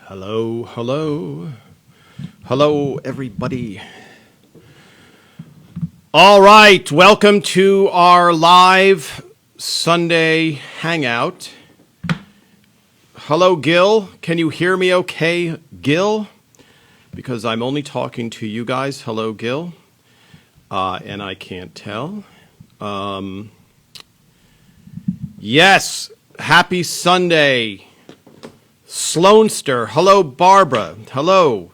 Hello, hello. Hello, everybody. All right, welcome to our live Sunday hangout. Hello, Gil. Can you hear me okay, Gil? Because I'm only talking to you guys. Hello, Gil. And I can't tell. Yes, happy Sunday. Sloanster. Hello, Barbara. Hello.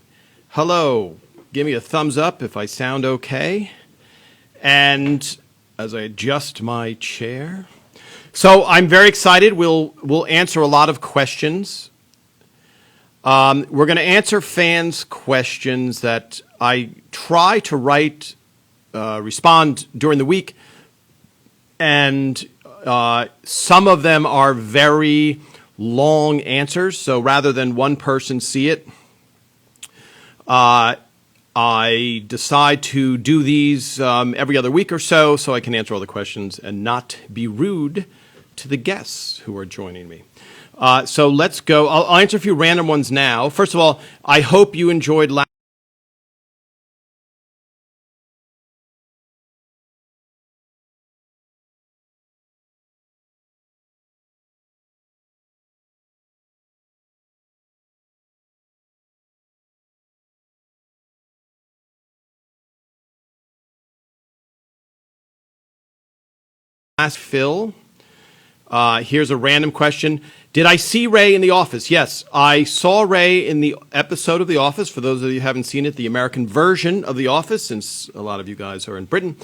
Hello. Give me a thumbs up if I sound okay. And as I adjust my chair. So I'm very excited. We'll answer a lot of questions. We're going to answer fans' questions that I try to respond during the week. And some of them are very long answers, so rather than one person see it, I decide to do these every other week or so I can answer all the questions and not be rude to the guests who are joining me. So let's go. I'll answer a few random ones now. First of all, I hope you enjoyed last Phil. Here's a random question. Did I see Ray in The Office? Yes, I saw Ray in the episode of The Office. For those of you who haven't seen it, the American version of The Office, since a lot of you guys are in Britain.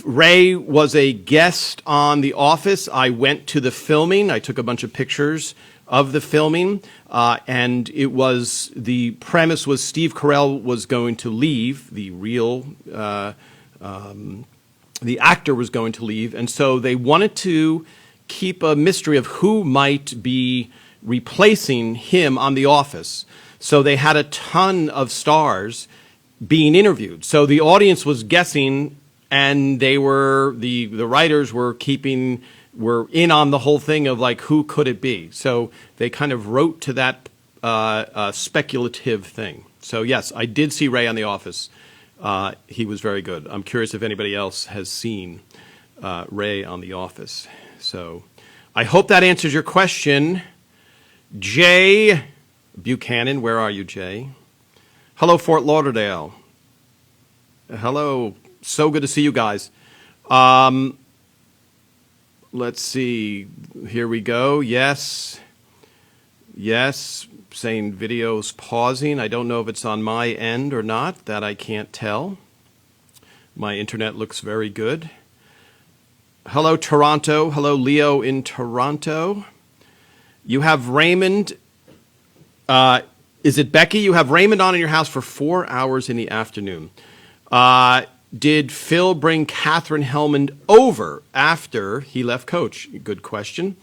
Ray was a guest on The Office. I went to the filming. I took a bunch of pictures of the filming, and the premise was Steve Carell was going to leave, the actor was going to leave, and so they wanted to keep a mystery of who might be replacing him on The Office. So they had a ton of stars being interviewed. So the audience was guessing, and the writers were in on the whole thing of like, who could it be? So they kind of wrote to that speculative thing. So yes, I did see Ray on The Office. He was very good. I'm curious if anybody else has seen Ray on The Office. So I hope that answers your question. Jay Buchanan, where are you, Jay? Hello, Fort Lauderdale. Hello. So good to see you guys. Let's see. Here we go. Yes. Yes. Saying video's pausing. I don't know if it's on my end or not. That I can't tell. My internet looks very good. Hello, Toronto. Hello, Leo in Toronto. You have Raymond. Is it Becky? You have Raymond on in your house for 4 hours in the afternoon. Did Phil bring Catherine Hellman over after he left Coach? Good question.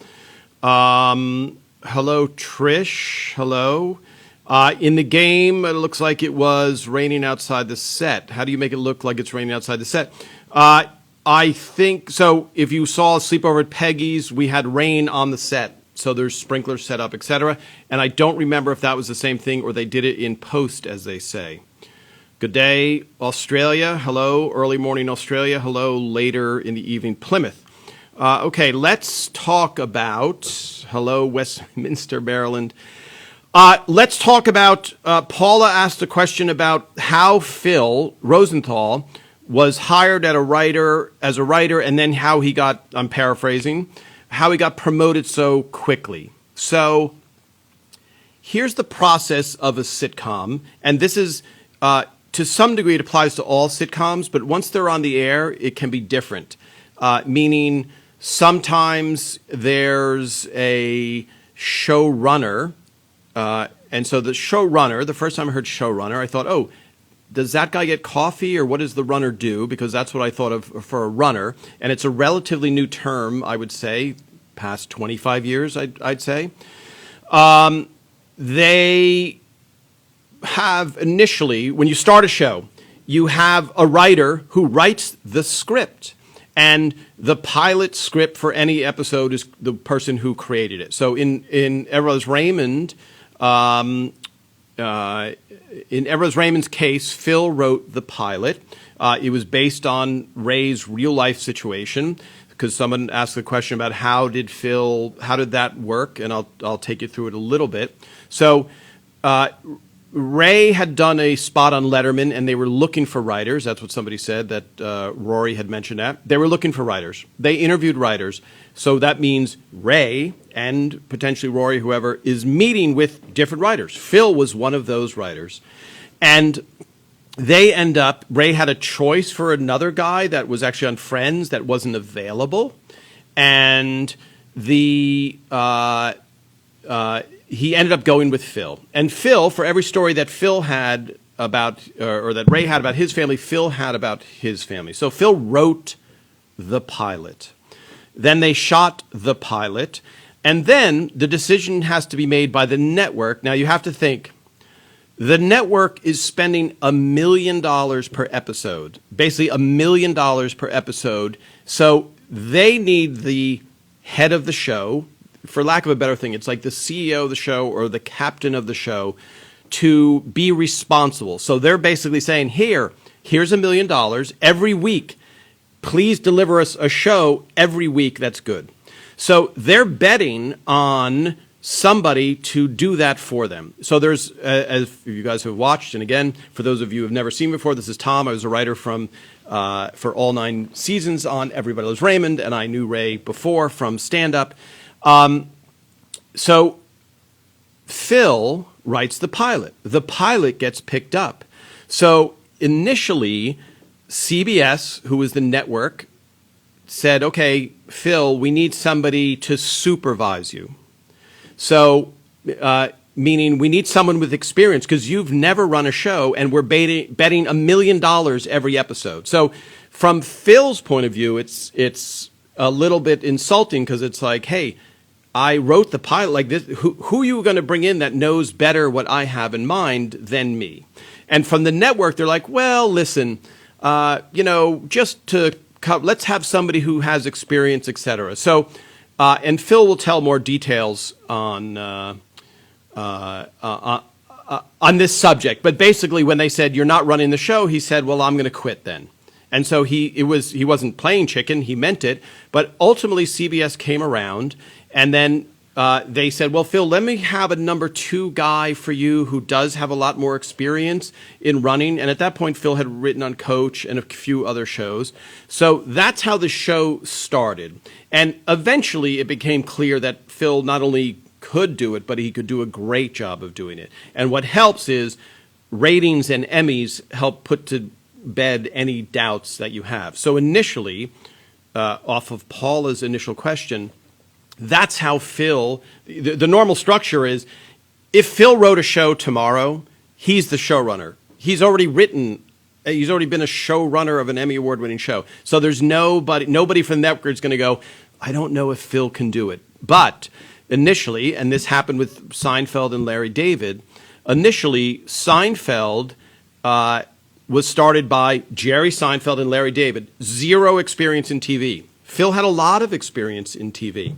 Hello, Trish. Hello. In the game, it looks like it was raining outside the set. How do you make it look like it's raining outside the set? I think, so if you saw Sleepover at Peggy's, we had rain on the set. So there's sprinklers set up, etc. And I don't remember if that was the same thing or they did it in post, as they say. Good day, Australia. Hello, early morning, Australia. Hello, later in the evening, Plymouth. Okay, let's talk about, hello, Westminster, Maryland. Let's talk about, Paula asked a question about how Phil Rosenthal was hired as a writer, and then how he got, I'm paraphrasing, how he got promoted so quickly. So here's the process of a sitcom, and this is, to some degree, it applies to all sitcoms, but once they're on the air, it can be different, meaning sometimes there's a showrunner, and so the showrunner, the first time I heard showrunner, I thought, oh, does that guy get coffee, or what does the runner do? Because that's what I thought of for a runner, and it's a relatively new term, I would say, past 25 years, I'd say. They have initially, when you start a show, you have a writer who writes the script. And the pilot script for any episode is the person who created it. So in Ever's Raymond, In Everett Raymond's case, Phil wrote the pilot. It was based on Ray's real life situation, because someone asked the question about how did that work, and I'll take you through it a little bit. So Ray had done a spot on Letterman, and they were looking for writers. That's what somebody said, that Rory had mentioned that. They were looking for writers. They interviewed writers. So that means Ray and potentially Rory, whoever, is meeting with different writers. Phil was one of those writers. And Ray had a choice for another guy that was actually on Friends that wasn't available. And he ended up going with Phil. And Phil, for every story that Phil had about, or that Ray had about his family, Phil had about his family. So Phil wrote the pilot. Then they shot the pilot. And then the decision has to be made by the network. Now you have to think, the network is spending $1 million per episode, basically $1 million per episode. So they need the head of the show, for lack of a better thing, it's like the CEO of the show or the captain of the show, to be responsible. So they're basically saying, here's $1 million every week. Please deliver us a show every week that's good. So they're betting on somebody to do that for them. So there's, as you guys have watched, and again, for those of you who have never seen before, this is Tom. I was a writer for all 9 seasons on Everybody Loves Raymond, and I knew Ray before from stand-up. So Phil writes the pilot. The pilot gets picked up. So initially, CBS, who was the network, said, okay, Phil, we need somebody to supervise you. So, meaning we need someone with experience, because you've never run a show, and we're betting $1 million every episode. So from Phil's point of view, it's a little bit insulting, because it's like, hey, I wrote the pilot like this. Who are you going to bring in that knows better what I have in mind than me? And from the network, they're like, well, listen, just to let's have somebody who has experience, etc. So, and Phil will tell more details on this subject. But basically, when they said you're not running the show, he said, well, I'm going to quit then. And so he wasn't playing chicken, he meant it. But ultimately, CBS came around, and then they said, well, Phil, let me have a number 2 guy for you who does have a lot more experience in running. And at that point, Phil had written on Coach and a few other shows. So that's how the show started. And eventually, it became clear that Phil not only could do it, but he could do a great job of doing it. And what helps is ratings and Emmys help put to bed any doubts that you have. So initially, off of Paula's initial question, that's how Phil, the normal structure is, if Phil wrote a show tomorrow, he's the showrunner. He's already been a showrunner of an Emmy Award-winning show. So there's nobody from the network is going to go, I don't know if Phil can do it. But initially, and this happened with Seinfeld and Larry David, initially Seinfeld was started by Jerry Seinfeld and Larry David. 0 experience in TV. Phil had a lot of experience in TV.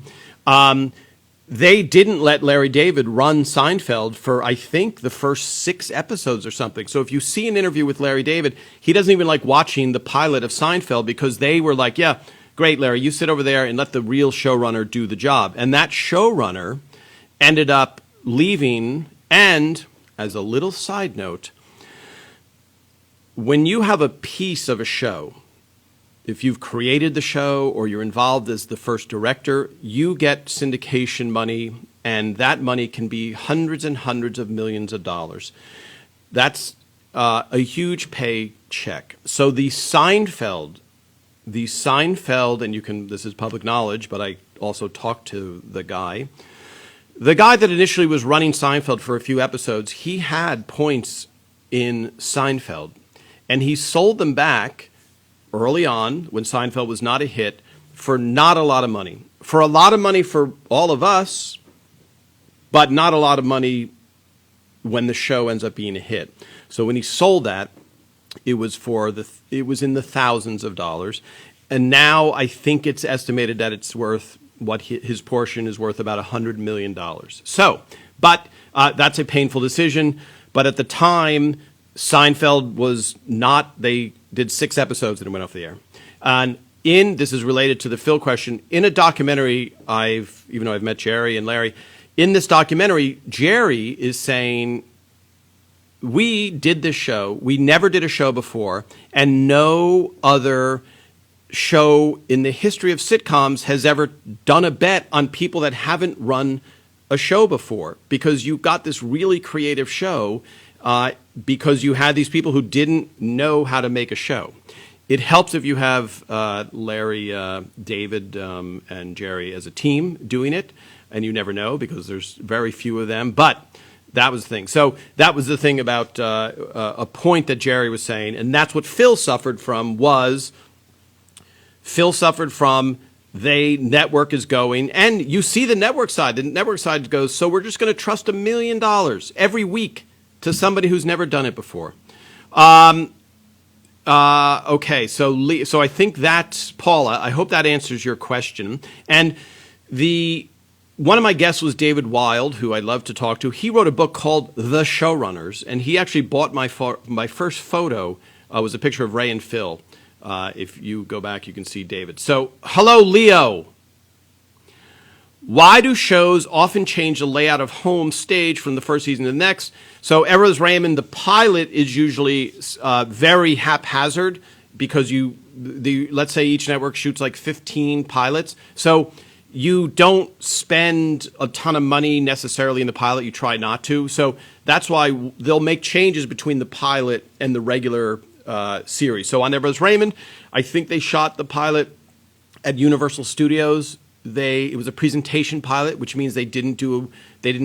They didn't let Larry David run Seinfeld for, I think, the first 6 episodes or something. So if you see an interview with Larry David, he doesn't even like watching the pilot of Seinfeld, because they were like, yeah, great, Larry, you sit over there and let the real showrunner do the job. And that showrunner ended up leaving. And as a little side note, when you have a piece of a show, if you've created the show or you're involved as the first director, you get syndication money, and that money can be hundreds and hundreds of millions of dollars. That's a huge paycheck. So the Seinfeld, and you can, this is public knowledge, but I also talked to the guy that initially was running Seinfeld for a few episodes. He had points in Seinfeld, and he sold them back early on, when Seinfeld was not a hit, for not a lot of money. For a lot of money for all of us, but not a lot of money when the show ends up being a hit. So when he sold that, it was in the thousands of dollars. And now I think it's estimated that it's worth, his portion is worth about $100 million. So But that's a painful decision. But at the time, Seinfeld was not, they did 6 episodes and it went off the air. And this is related to the Phil question, in a documentary, even though I've met Jerry and Larry, in this documentary, Jerry is saying, we did this show, we never did a show before, and no other show in the history of sitcoms has ever done a bet on people that haven't run a show before, because you got this really creative show because you had these people who didn't know how to make a show. It helps if you have Larry, David, and Jerry as a team doing it, and you never know because there's very few of them. But that was the thing. So that was the thing about a point that Jerry was saying, and that's what Phil suffered from. The network is going, and you see the network side. The network side goes, so we're just going to trust $1 million every week to somebody who's never done it before. Okay, so I think that's Paula. I hope that answers your question. And one of my guests was David Wild, who I love to talk to. He wrote a book called The Showrunners, and he actually bought my first photo. Was a picture of Ray and Phil. If you go back, you can see David. So, hello, Leo. Why do shows often change the layout of home stage from the first season to the next? So, Errors Raymond, the pilot is usually very haphazard because let's say each network shoots like 15 pilots. So you don't spend a ton of money necessarily in the pilot. You try not to. So that's why they'll make changes between the pilot and the regular series. So on Everest Raymond, I think they shot the pilot at Universal Studios. It was a presentation pilot, which means they didn't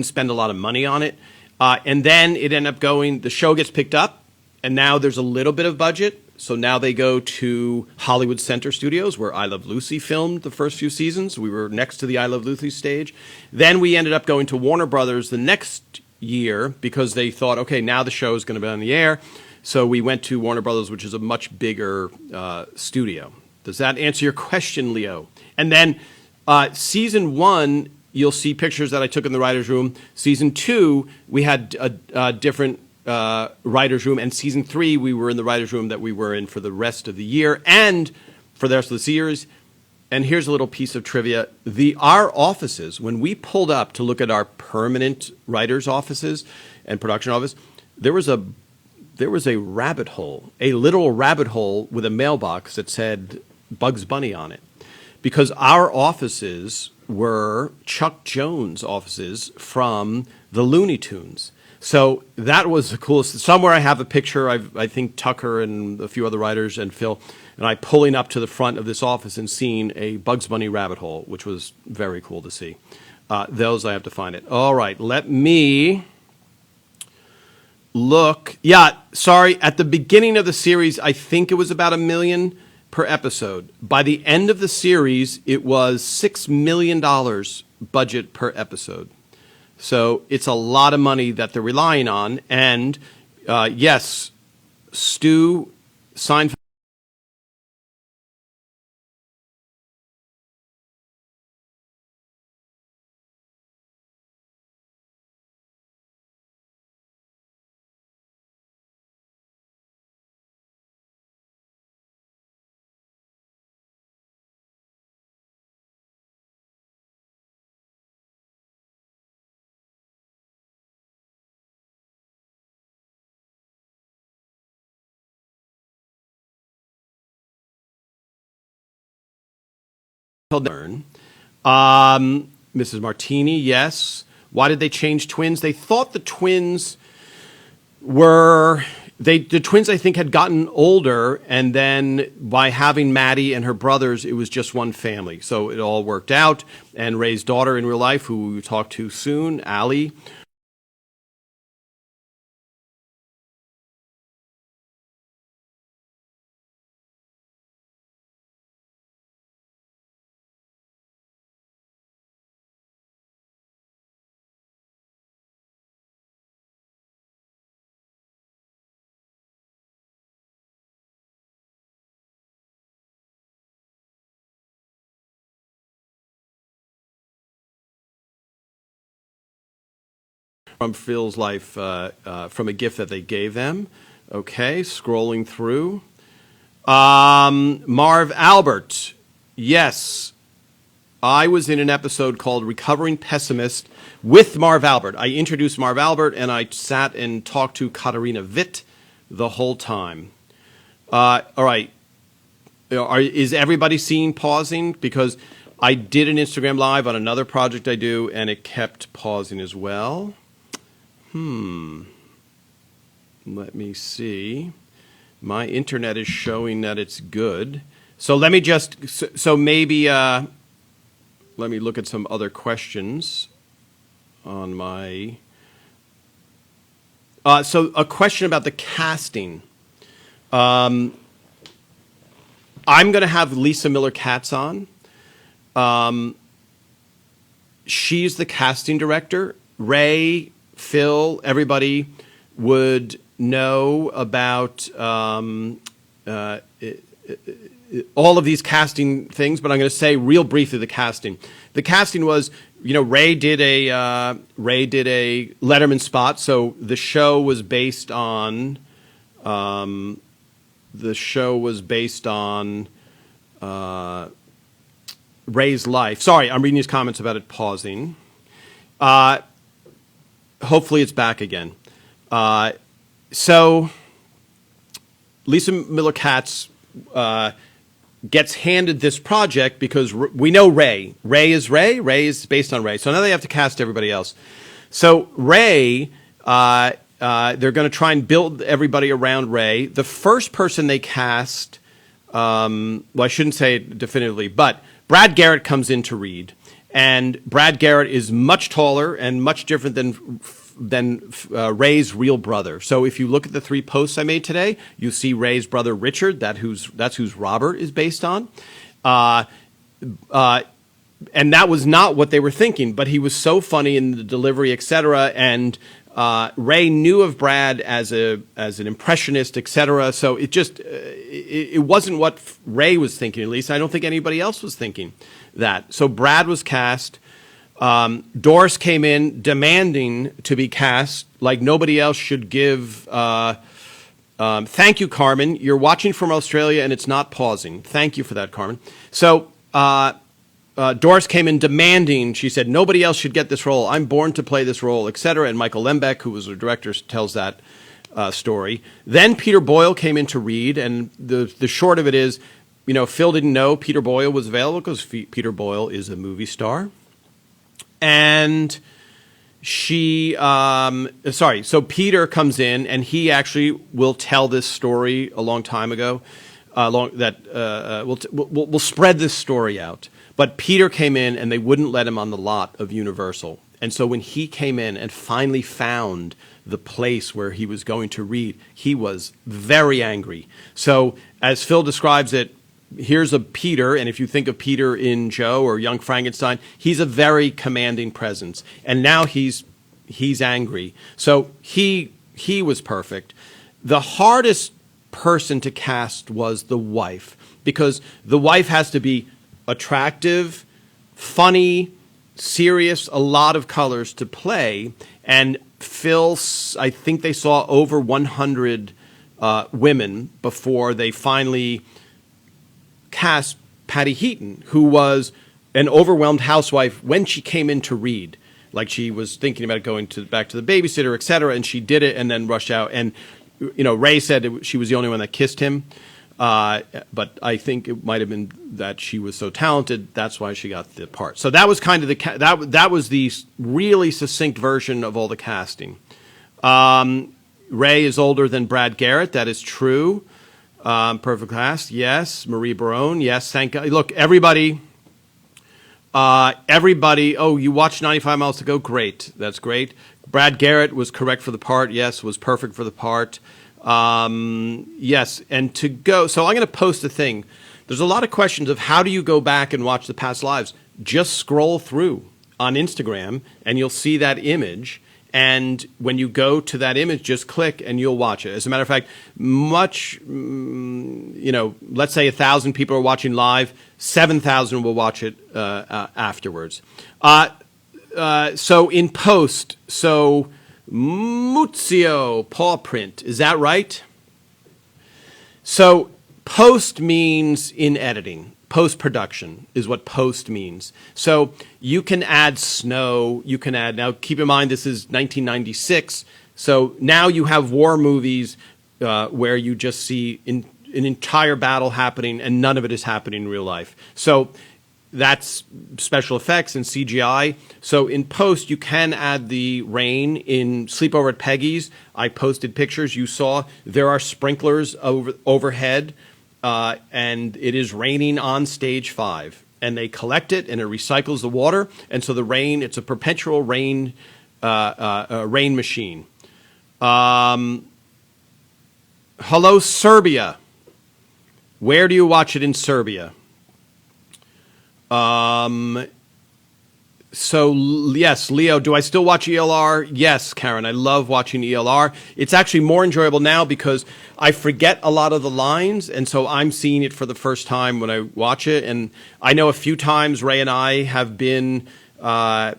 spend a lot of money on it. And then it ended up the show gets picked up, and now there's a little bit of budget. So now they go to Hollywood Center Studios, where I Love Lucy filmed the first few seasons. We were next to the I Love Lucy stage. Then we ended up going to Warner Brothers the next year because they thought, okay, now the show is going to be on the air. So we went to Warner Brothers, which is a much bigger studio. Does that answer your question, Leo? And then season 1, you'll see pictures that I took in the writer's room. Season 2, we had a different writer's room, and season 3 we were in the writer's room that we were in for the rest of the year and for the rest of the series. And here's a little piece of trivia. Our offices, when we pulled up to look at our permanent writers' offices and production office, there was a rabbit hole, a literal rabbit hole with a mailbox that said Bugs Bunny on it, because our offices were Chuck Jones offices from the Looney Tunes. So that was the coolest. Somewhere I have a picture. I think Tucker and a few other writers and Phil and I pulling up to the front of this office and seeing a Bugs Bunny rabbit hole, which was very cool to see. Those I have to find it. All right, let me look. Yeah, sorry. At the beginning of the series, I think it was about $1 million per episode. By the end of the series, it was $6 million budget per episode. So it's a lot of money that they're relying on. And yes, Stu Seinfeld. Mrs. Martini, yes. Why did they change twins? They thought the twins the twins, I think, had gotten older, and then by having Maddie and her brothers, it was just one family. So it all worked out. And Ray's daughter in real life, who we talk to soon, Allie, from Phil's life from a gift that they gave them. Okay, scrolling through. Marv Albert, yes. I was in an episode called Recovering Pessimist with Marv Albert. I introduced Marv Albert, and I sat and talked to Katarina Witt the whole time. All right. Is everybody seeing pausing? Because I did an Instagram Live on another project I do, and it kept pausing as well. Let me see. My internet is showing that it's good. So let me just, so maybe, let me look at some other questions on my, so a question about the casting. I'm going to have Lisa Miller-Katz on. She's the casting director. Ray, Phil, everybody would know about all of these casting things, but I'm going to say real briefly the casting. The casting was, Ray did a Letterman spot, so the show was based on Ray's life. Sorry, I'm reading these comments about it pausing. Hopefully it's back again. So Lisa Miller-Katz gets handed this project because we know Ray. Ray is based on Ray. So now they have to cast everybody else. So Ray, they're going to try and build everybody around Ray. The first person they cast, well, I shouldn't say it definitively, but Brad Garrett comes in to read. And Brad Garrett is much taller and much different than Ray's real brother. So if you look at the 3 posts I made today, you see Ray's brother Richard. That's who's Robert is based on. And that was not what they were thinking, but he was so funny in the delivery, etc. And Ray knew of Brad as an impressionist, etc. So it just it wasn't what Ray was thinking. At least I don't think anybody else was thinking that. So Brad was cast. Doris came in demanding to be cast like nobody else should give. Thank you, Carmen. You're watching from Australia and it's not pausing. Thank you for that, Carmen. So Doris came in demanding. She said nobody else should get this role. I'm born to play this role, etc. And Michael Lembeck, who was the director, tells that story. Then Peter Boyle came in to read, and the short of it is, Phil didn't know Peter Boyle was available because Peter Boyle is a movie star. And so Peter comes in, and he actually will tell this story a long time ago. We'll spread this story out. But Peter came in, and they wouldn't let him on the lot of Universal. And so when he came in and finally found the place where he was going to read, he was very angry. So as Phil describes it, here's a Peter, and if you think of Peter in Joe or Young Frankenstein, he's a very commanding presence. And now he's angry. So he was perfect. The hardest person to cast was the wife, because the wife has to be attractive, funny, serious, a lot of colors to play. And Phil, I think they saw over 100 women before they finally cast Patty Heaton, who was an overwhelmed housewife when she came in to read. Like, she was thinking about going back to the babysitter, et cetera, and she did it and then rushed out. And, Ray said she was the only one that kissed him. But I think it might have been that she was so talented, that's why she got the part. So that was kind of that was the really succinct version of all the casting. Ray is older than Brad Garrett. That is true. Perfect cast. Yes. Marie Barone. Yes. Thank God. Look, everybody. Oh, you watched 95 Miles to Go. Great. That's great. Brad Garrett was correct for the part. Yes. Was perfect for the part. Yes. And to go. So I'm going to post a thing. There's a lot of questions of how do you go back and watch the past lives. Just scroll through on Instagram and you'll see that image. And when you go to that image, just click and you'll watch it. As a matter of fact, let's say 1,000 people are watching live, 7,000 will watch it afterwards. So in post, Muzio, paw print. Is that right? So post means in editing. Post-production is what post means. So you can add snow, you can add, now keep in mind this is 1996, so now you have war movies where you just see an entire battle happening and none of it is happening in real life. So that's special effects and CGI. So in post, you can add the rain. In Sleepover at Peggy's, I posted pictures. You saw there are sprinklers overhead, and it is raining on stage 5. And they collect it, and it recycles the water. And so the rain, it's a perpetual rain, rain machine. Hello, Serbia. Where do you watch it in Serbia? So yes, Leo, do I still watch ELR? Yes, Karen, I love watching ELR. It's actually more enjoyable now because I forget a lot of the lines, and so I'm seeing it for the first time when I watch it. And I know a few times Ray and I have been by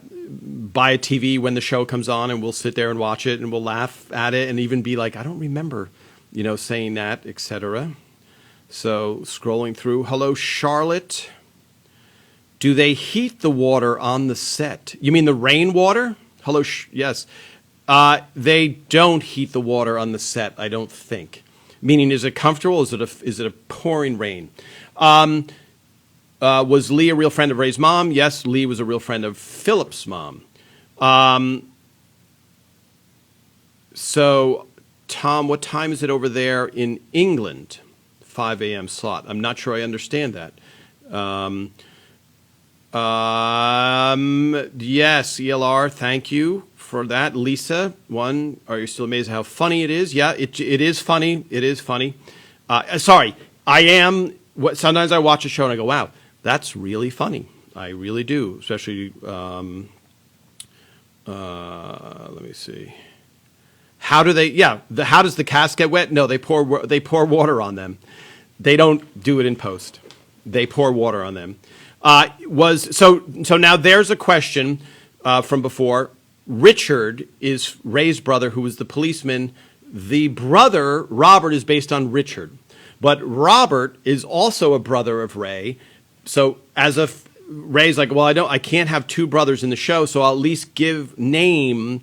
a TV when the show comes on, and we'll sit there and watch it, and we'll laugh at it, and even be like, I don't remember, saying that, etc. So scrolling through, hello, Charlotte. Do they heat the water on the set? You mean the rainwater? Hello, yes. They don't heat the water on the set, I don't think. Meaning, is it comfortable? Is it a pouring rain? Was Lee a real friend of Ray's mom? Yes, Lee was a real friend of Philip's mom. So, Tom, what time is it over there in England? 5 a.m. slot. I'm not sure I understand that. Yes, ELR, thank you for that. Lisa, one, are you still amazed at how funny it is? Yeah, it is funny. It is funny. Sorry, I am, sometimes I watch a show and I go, wow, that's really funny. I really do, especially, let me see. How do they, how does the cast get wet? No, they pour water on them. They don't do it in post. They pour water on them. So now there's a question from before. Richard is Ray's brother, who was the policeman. The brother, Robert, is based on Richard. But Robert is also a brother of Ray. So Ray's like, well, I can't have two brothers in the show, so I'll at least name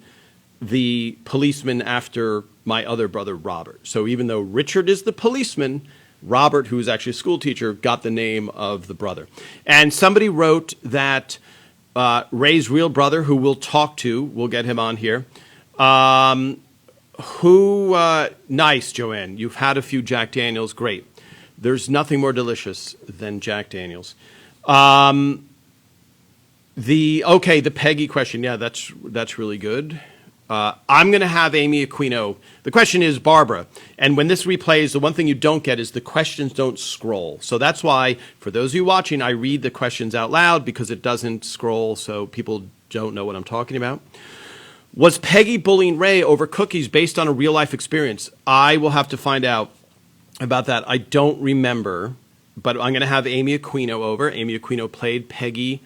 the policeman after my other brother, Robert. So even though Richard is the policeman, Robert, who is actually a school teacher, got the name of the brother. And somebody wrote that Ray's real brother, who we'll talk to, we'll get him on here, nice, Joanne, you've had a few Jack Daniels, great. There's nothing more delicious than Jack Daniels. The Peggy question, yeah, that's really good. I'm going to have Amy Aquino. The question is Barbara. And when this replays, the one thing you don't get is the questions don't scroll. So that's why, for those of you watching, I read the questions out loud because it doesn't scroll so people don't know what I'm talking about. Was Peggy bullying Ray over cookies based on a real-life experience? I will have to find out about that. I don't remember, but I'm going to have Amy Aquino over. Amy Aquino played Peggy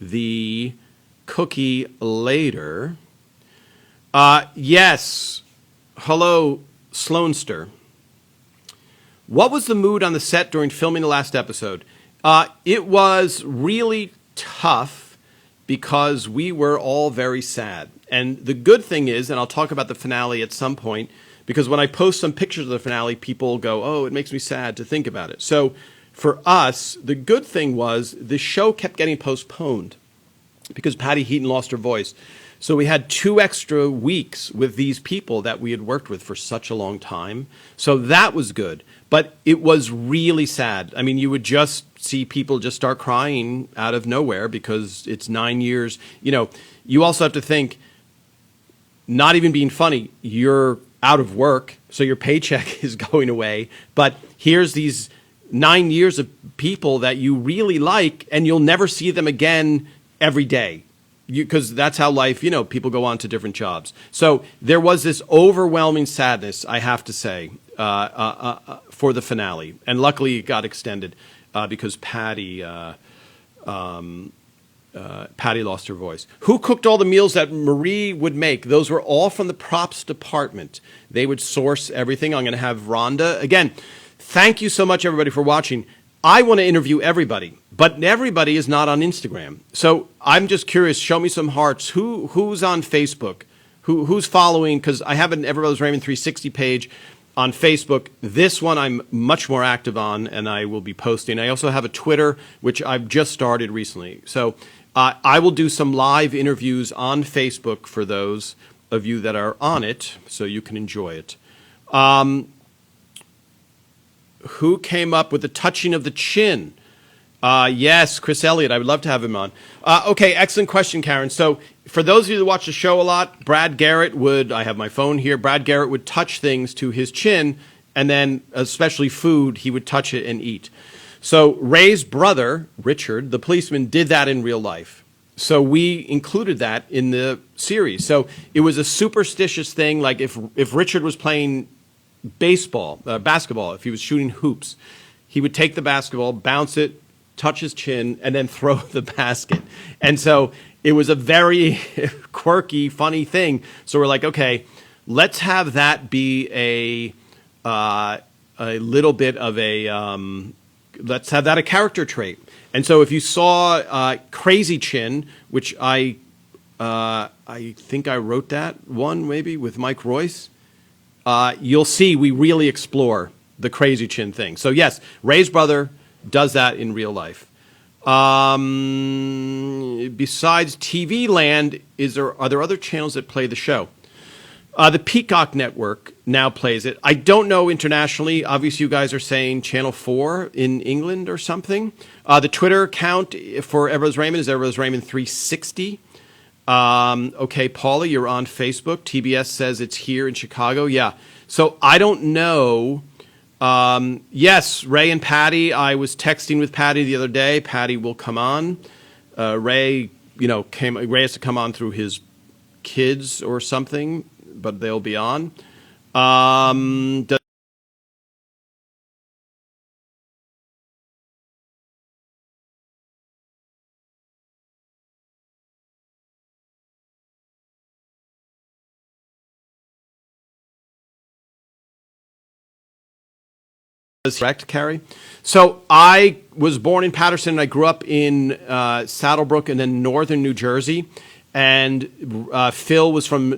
the cookie later. Yes. Hello, Sloanster. What was the mood on the set during filming the last episode? It was really tough because we were all very sad. And the good thing is, and I'll talk about the finale at some point, because when I post some pictures of the finale, people go, oh, it makes me sad to think about it. So for us, the good thing was the show kept getting postponed because Patty Heaton lost her voice. So we had 2 extra weeks with these people that we had worked with for such a long time. So that was good. But it was really sad. I mean, you would just see people just start crying out of nowhere because it's 9 years. You also have to think, not even being funny, you're out of work, so your paycheck is going away. But here's these 9 years of people that you really like, and you'll never see them again every day. Because that's how life, people go on to different jobs. So there was this overwhelming sadness, I have to say, for the finale. And luckily it got extended because Patty Patty lost her voice. Who cooked all the meals that Marie would make? Those were all from the props department. They would source everything. I'm going to have Rhonda. Again, thank you so much, everybody, for watching. I want to interview everybody, but everybody is not on Instagram. So I'm just curious, show me some hearts. Who's on Facebook? Who's following? Because I have an Everybody's Raymond 360 page on Facebook. This one I'm much more active on, and I will be posting. I also have a Twitter, which I've just started recently. So I will do some live interviews on Facebook for those of you that are on it, so you can enjoy it. Who came up with the touching of the chin? Yes, Chris Elliott. I would love to have him on. Okay, excellent question, Karen. So for those of you that watch the show a lot, Brad Garrett would, I have my phone here, Brad Garrett would touch things to his chin, and then, especially food, he would touch it and eat. So Ray's brother, Richard, the policeman, did that in real life. So we included that in the series. So it was a superstitious thing, like if Richard was playing basketball, if he was shooting hoops, he would take the basketball, bounce it, touch his chin, and then throw the basket. And so it was a very quirky, funny thing. So we're like, okay, let's have that be a little bit of a, let's have that a character trait. And so if you saw Crazy Chin, which I think I wrote that one maybe with Mike Royce, you'll see we really explore the Crazy Chin thing. So yes, Ray's brother does that in real life. Besides TV Land, are there other channels that play the show? The Peacock Network now plays it. I don't know internationally. Obviously, you guys are saying Channel 4 in England or something. The Twitter account for Everybody's Raymond is Everybody's Raymond 360. Okay, Paula, you're on Facebook. TBS says it's here in Chicago. Yeah. So I don't know. Yes, Ray and Patty. I was texting with Patty the other day. Patty will come on. Ray, Ray has to come on through his kids or something, but they'll be on. Correct, Carrie? So I was born in Paterson, and I grew up in Saddlebrook and then northern New Jersey. And Phil was from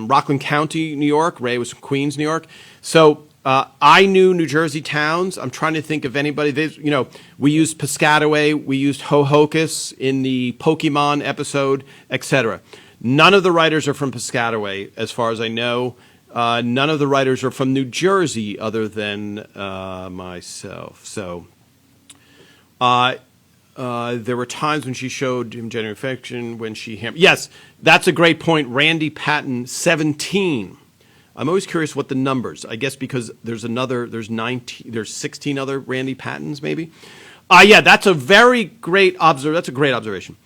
Rockland County, New York. Ray was from Queens, New York. So I knew New Jersey towns. I'm trying to think of anybody. We used Piscataway. We used Ho-Hocus in the Pokemon episode, etc. None of the writers are from Piscataway, as far as I know. None of the writers are from New Jersey other than myself. So there were times when she showed him genuine affection when she yes, that's a great point. Randy Patton, 17. I'm always curious what the numbers. I guess because there's 16 other Randy Pattons maybe. Yeah, that's a very great observation.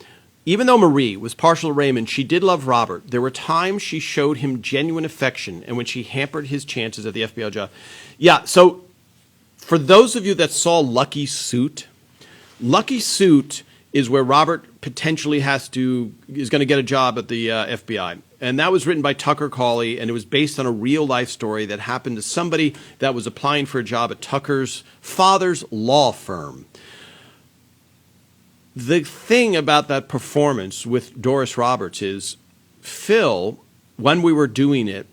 Even though Marie was partial to Raymond, she did love Robert. There were times she showed him genuine affection, and when she hampered his chances at the FBI job. Yeah, so for those of you that saw Lucky Suit is where Robert potentially is going to get a job at the FBI. And that was written by Tucker Cawley, and it was based on a real-life story that happened to somebody that was applying for a job at Tucker's father's law firm. The thing about that performance with Doris Roberts is, Phil, when we were doing it,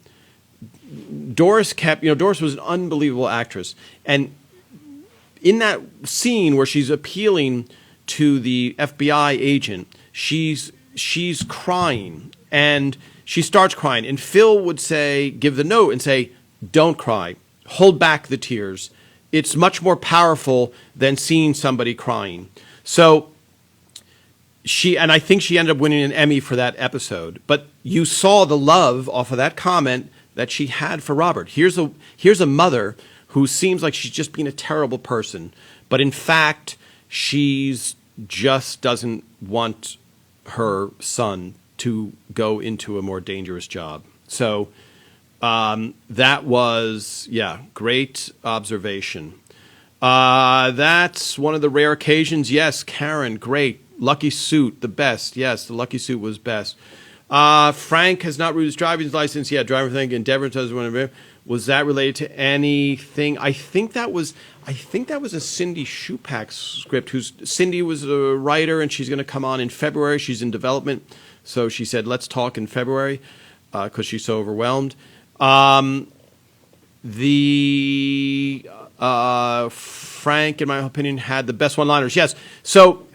Doris was an unbelievable actress. And in that scene where she's appealing to the FBI agent, she's crying, and she starts crying. And Phil would give the note and say, don't cry, hold back the tears. It's much more powerful than seeing somebody crying. So I think she ended up winning an Emmy for that episode. But you saw the love off of that comment that she had for Robert. Here's a mother who seems like she's just being a terrible person, but in fact, she's just doesn't want her son to go into a more dangerous job. So that was, great observation. That's one of the rare occasions. Yes, Karen, great. Lucky Suit, the best. Yes, the Lucky Suit was best. Frank has not renewed his driver's license yet. Driver thing. Endeavor doesn't want to. Was that related to anything? I think that was a Cindy Shupak script. Cindy was a writer, and she's going to come on in February. She's in development, so she said, "Let's talk in February," because she's so overwhelmed. Frank, in my opinion, had the best one-liners. Yes. So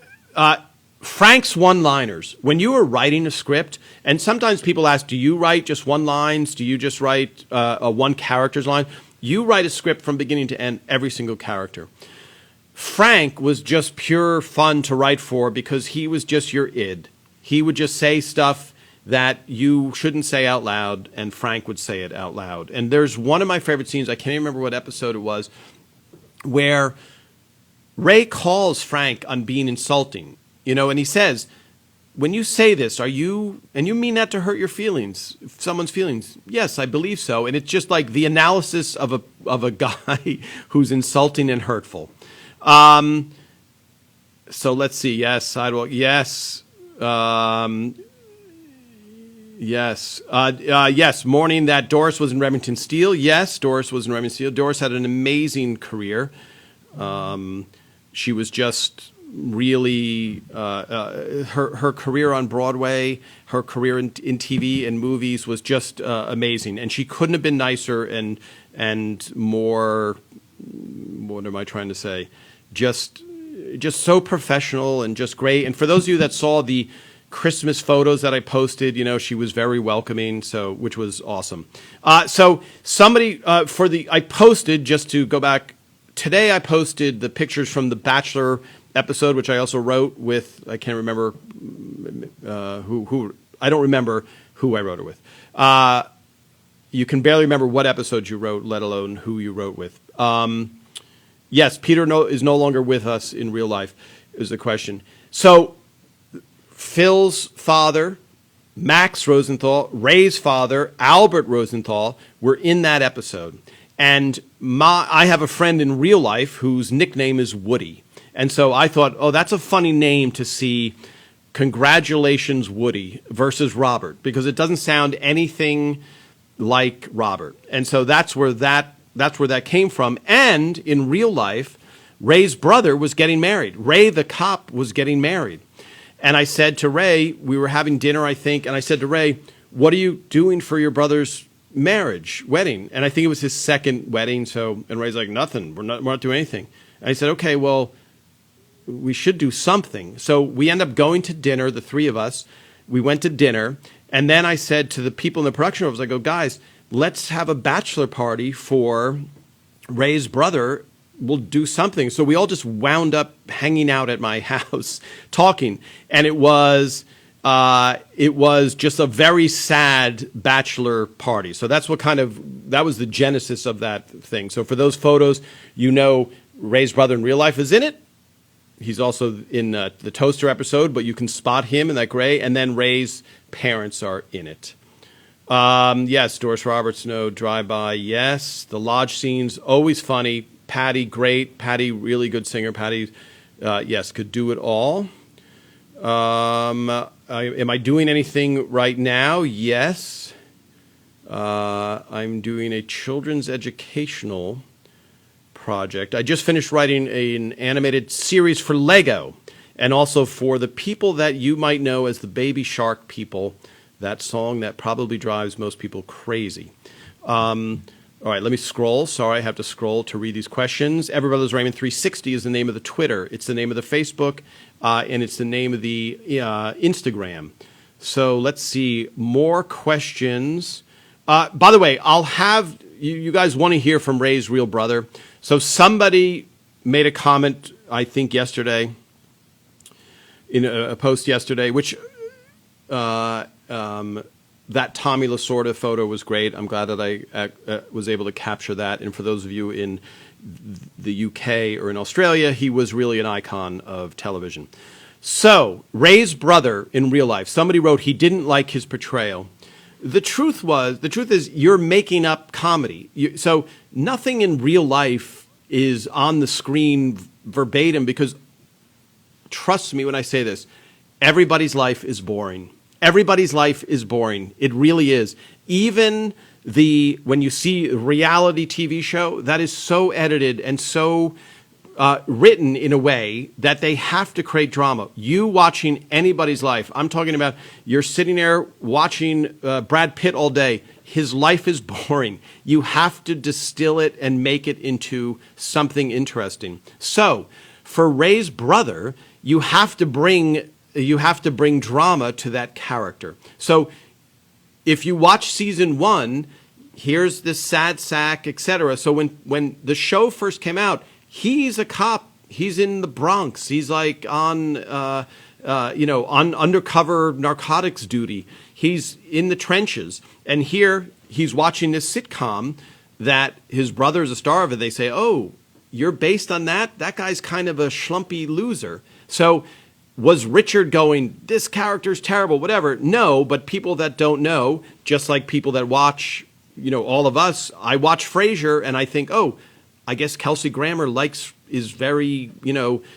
Frank's one-liners, when you are writing a script, and sometimes people ask, do you write just one-lines? Do you just write a one-character's line? You write a script from beginning to end, every single character. Frank was just pure fun to write for because he was just your id. He would just say stuff that you shouldn't say out loud, and Frank would say it out loud. And there's one of my favorite scenes, I can't even remember what episode it was, where Ray calls Frank on being insulting, and he says, when you say this, and you mean that to hurt your feelings, someone's feelings? Yes, I believe so. And it's just like the analysis of a guy who's insulting and hurtful. So let's see. Yes, sidewalk. Yes. Yes. Yes. Morning that Doris was in Remington Steele. Yes, Doris was in Remington Steele. Doris had an amazing career. She was just really her career on Broadway, her career in TV and movies was just amazing, and she couldn't have been nicer and more. What am I trying to say? Just so professional and just great. And for those of you that saw the Christmas photos that I posted, she was very welcoming, which was awesome. So somebody I posted, just to go back today, I posted the pictures from the Bachelor episode, which I also wrote with, I can't remember who I don't remember who I wrote it with. You can barely remember what episode you wrote, let alone who you wrote with. Yes, Peter is no longer with us in real life, is the question. So Phil's father, Max Rosenthal, Ray's father, Albert Rosenthal, were in that episode. And I have a friend in real life whose nickname is Woody. And so I thought, that's a funny name to see, congratulations, Woody, versus Robert, because it doesn't sound anything like Robert. And so that's where that came from. And in real life, Ray's brother was getting married. Ray, the cop, was getting married. And I said to Ray, we were having dinner, I think, and I said to Ray, what are you doing for your brother's wedding? And I think it was his second wedding. And Ray's like, nothing. We're not doing anything. And I said, okay, well, we should do something. So we end up going to dinner, the three of us. We went to dinner. And then I said to the people in the production office, I go, guys, let's have a bachelor party for Ray's brother. We'll do something. So we all just wound up hanging out at my house talking. And it was just a very sad bachelor party. So that's that was the genesis of that thing. So for those photos, Ray's brother in real life is in it. He's also in the Toaster episode, but you can spot him in that gray. And then Ray's parents are in it. Yes, Doris Roberts, no drive-by. Yes, the lodge scenes, always funny. Patty, great. Patty, really good singer. Patty, yes, could do it all. Am I doing anything right now? Yes. I'm doing a children's educational project. I just finished writing an animated series for Lego, and also for the people that you might know as the Baby Shark people, that song that probably drives most people crazy. All right, let me scroll. Sorry, I have to scroll to read these questions. Everybrothers Raymond 360 is the name of the Twitter. It's the name of the Facebook, and it's the name of the Instagram. So let's see, more questions. By the way, I'll have, you guys want to hear from Ray's real brother. So somebody made a comment, I think yesterday, in a post yesterday, which that Tommy Lasorda photo was great. I'm glad that I was able to capture that. And for those of you in the UK or in Australia, he was really an icon of television. So Ray's brother in real life, somebody wrote he didn't like his portrayal. The truth is you're making up comedy. So nothing in real life is on the screen verbatim, because trust me when I say this, everybody's life is boring. Everybody's life is boring. It really is. Even when you see a reality TV show, that is so edited and so written in a way that they have to create drama. You watching anybody's life, I'm talking about you're sitting there watching Brad Pitt all day. His life is boring. You have to distill it and make it into something interesting. So for Ray's brother, you have to bring drama to that character. So if you watch season 1, here's this sad sack, etc. So when the show first came out, he's a cop. He's in the Bronx. He's like on undercover narcotics duty. He's in the trenches. And here he's watching this sitcom that his brother is a star of it. They say, oh, you're based on that? That guy's kind of a schlumpy loser. So was Richard going, this character's terrible, whatever? No, but people that don't know, just like people that watch, all of us, I watch Frasier and I think, oh, I guess Kelsey Grammer is very,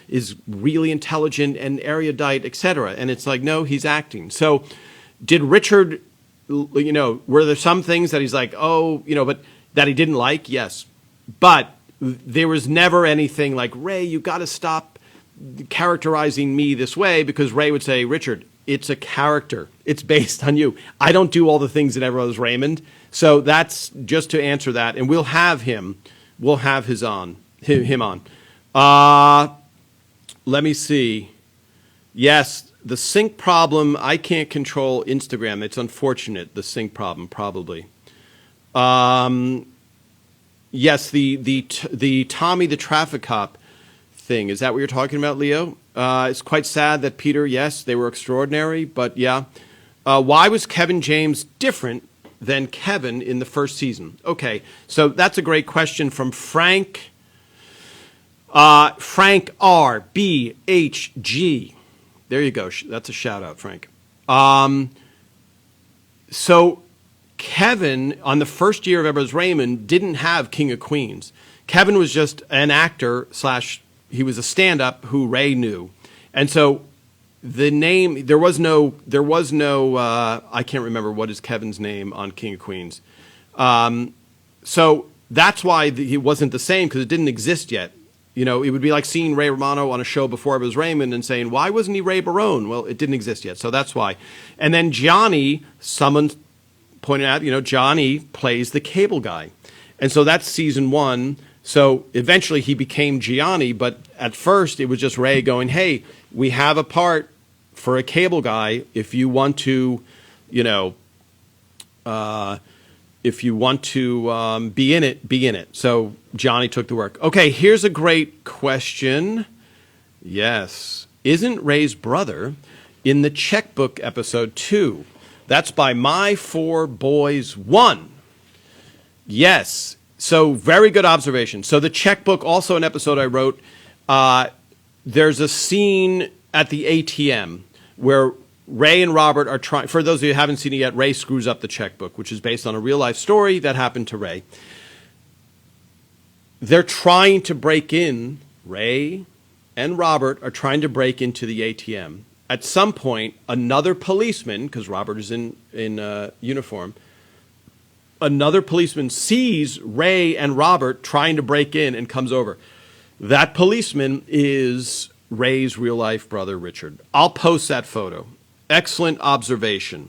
is really intelligent and erudite, etc. And it's like, no, he's acting. So did Richard, were there some things that he's like, oh, but that he didn't like? Yes. But there was never anything like, Ray, you got to stop characterizing me this way, because Ray would say, Richard, it's a character. It's based on you. I don't do all the things that everyone was Raymond. So that's just to answer that. And we'll have him. We'll have him on. Let me see. Yes, the sync problem. I can't control Instagram. It's unfortunate, the sync problem, probably. Yes, the Tommy the traffic cop thing. Is that what you're talking about, Leo? It's quite sad that Peter, yes, they were extraordinary, but yeah. Why was Kevin James different than Kevin in the first season? Okay, so that's a great question from Frank. Frank R. B. H. G. There you go. That's a shout out, Frank. So Kevin, on the first year of Ever's Raymond, didn't have King of Queens. Kevin was just an actor / he was a stand-up who Ray knew. And so the name, there was no I can't remember what is Kevin's name on King of Queens. So that's why he wasn't the same, because it didn't exist yet. It would be like seeing Ray Romano on a show before it was Raymond and saying, why wasn't he Ray Barone? Well, it didn't exist yet, so that's why. And then Johnny, someone pointed out, Johnny plays the cable guy. And so that's season 1. So eventually he became Gianni, but at first it was just Ray going, hey, we have a part for a cable guy. If you want to, be in it, be in it. So Johnny took the work. Okay, here's a great question. Yes. Isn't Ray's brother in the Checkbook episode 2? That's by My Four Boys 1. Yes. So very good observation. So the Checkbook, also an episode I wrote, there's a scene at the ATM where Ray and Robert are trying, for those of you who haven't seen it yet, Ray screws up the checkbook, which is based on a real life story that happened to Ray. They're trying to break in, Ray and Robert are trying to break into the ATM. At some point, another policeman, because Robert is in uniform, another policeman sees Ray and Robert trying to break in and comes over. That policeman is Ray's real life brother, Richard. I'll post that photo. Excellent observation.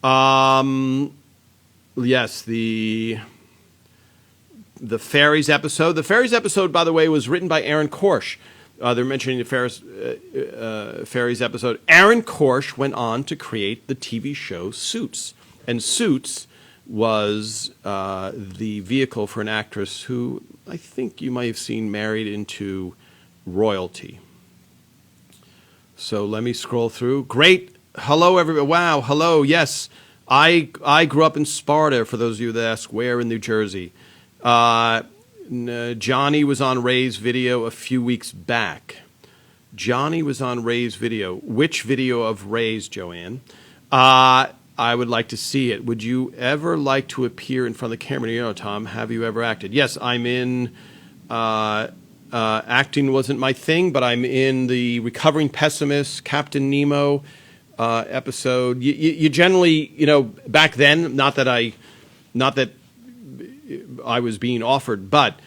Yes, the Fairies episode. The Fairies episode, by the way, was written by Aaron Korsh. They're mentioning the Fairies episode. Aaron Korsh went on to create the TV show Suits. And Suits was the vehicle for an actress who I think you might have seen married into royalty. So let me scroll through. Great. Hello, everybody. Wow. Hello. Yes. I grew up in Sparta, for those of you that ask where in New Jersey. Johnny was on Ray's video a few weeks back. Johnny was on Ray's video. Which video of Ray's, Joanne? I would like to see it. Would you ever like to appear in front of the camera? Tom, have you ever acted? Yes, I'm in Acting wasn't my thing, but I'm in the Recovering Pessimist, Captain Nemo episode. You generally, back then, not that I was being offered, but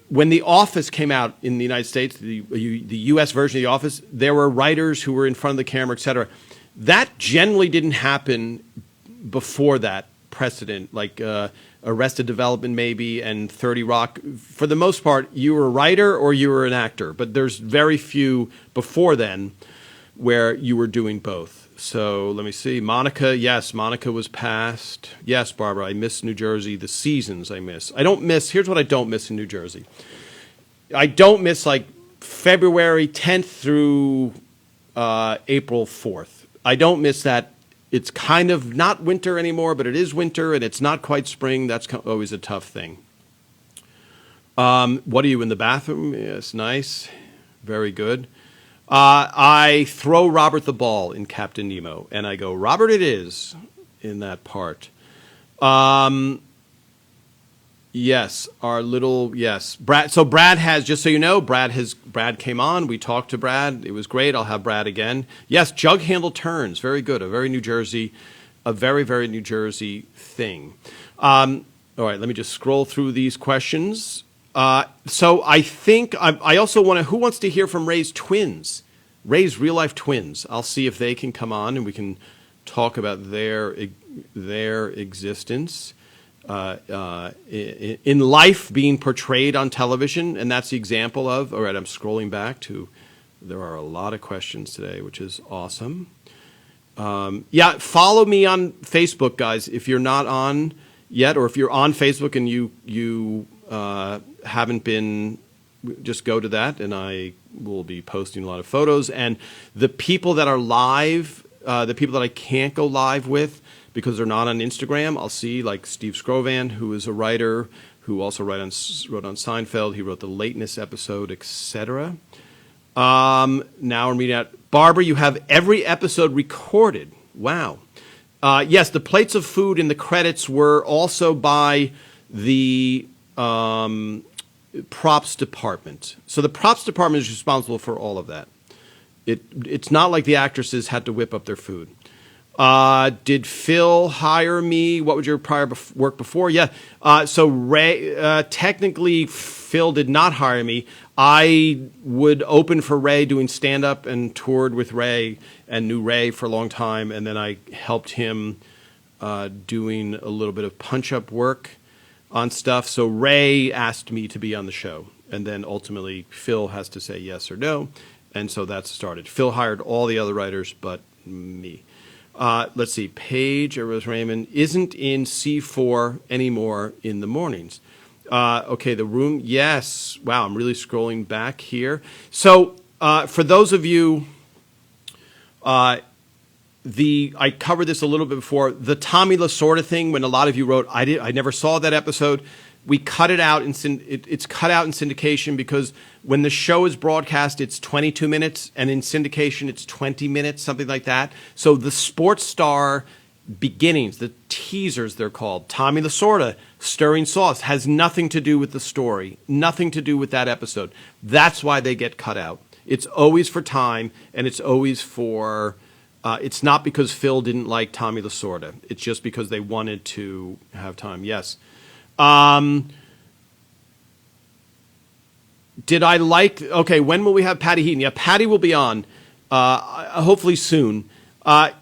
when The Office came out in the United States, the U.S. version of The Office, there were writers who were in front of the camera, et cetera. That generally didn't happen before that precedent, like Arrested Development maybe and 30 Rock. For the most part, you were a writer or you were an actor, but there's very few before then where you were doing both. So let me see. Monica, yes, Monica was passed. Yes, Barbara, I miss New Jersey. The seasons I miss. I don't miss, here's what I don't miss in New Jersey. I don't miss like February 10th through April 4th. I don't miss that. It's kind of not winter anymore, but it is winter, and it's not quite spring. That's always a tough thing. What are you, in the bathroom? Yes, nice. Very good. I throw Robert the ball in Captain Nemo, and I go, Robert it is, in that part. Yes, yes. Brad. So Brad has, just so you know, Brad came on. We talked to Brad. It was great. I'll have Brad again. Yes, jug handle turns. Very good. A very, very New Jersey thing. All right, let me just scroll through these questions. So I think I also want to, who wants to hear from Ray's twins? Ray's real life twins. I'll see if they can come on and we can talk about their existence. In life being portrayed on television, and that's the example of, all right, I'm scrolling back to, there are a lot of questions today, which is awesome. Yeah, follow me on Facebook, guys, if you're not on yet, or if you're on Facebook and you haven't been, just go to that, and I will be posting a lot of photos. And the people that are live, the people that I can't go live with, because they're not on Instagram, I'll see, like Steve Scrovan, who is a writer, who also wrote on Seinfeld. He wrote the Lateness episode, etc. Now I'm reading out. Barbara, you have every episode recorded. Wow. Yes, the plates of food in the credits were also by the props department. So the props department is responsible for all of that. It's not like the actresses had to whip up their food. Did Phil hire me? What was your prior work before? Yeah. So Ray, technically Phil did not hire me. I would open for Ray doing stand-up and toured with Ray and knew Ray for a long time. And then I helped him doing a little bit of punch-up work on stuff. So Ray asked me to be on the show. And then ultimately Phil has to say yes or no. And so that's started. Phil hired all the other writers but me. Let's see, Paige Raymond isn't in C4 anymore in the mornings. Okay, the room, yes. Wow, I'm really scrolling back here. So for those of you, I covered this a little bit before, the Tommy Lasorda thing, when a lot of you wrote, I never saw that episode. We cut it out, it's cut out in syndication because when the show is broadcast, it's 22 minutes, and in syndication, it's 20 minutes, something like that. So the Sports Star beginnings, the teasers they're called, Tommy Lasorda, Stirring Sauce, has nothing to do with the story, nothing to do with that episode. That's why they get cut out. It's always for time, and it's always for, it's not because Phil didn't like Tommy Lasorda. It's just because they wanted to have time. Yes. Did I like, okay, when will we have Patty Heaton? Yeah, Patty will be on, hopefully soon.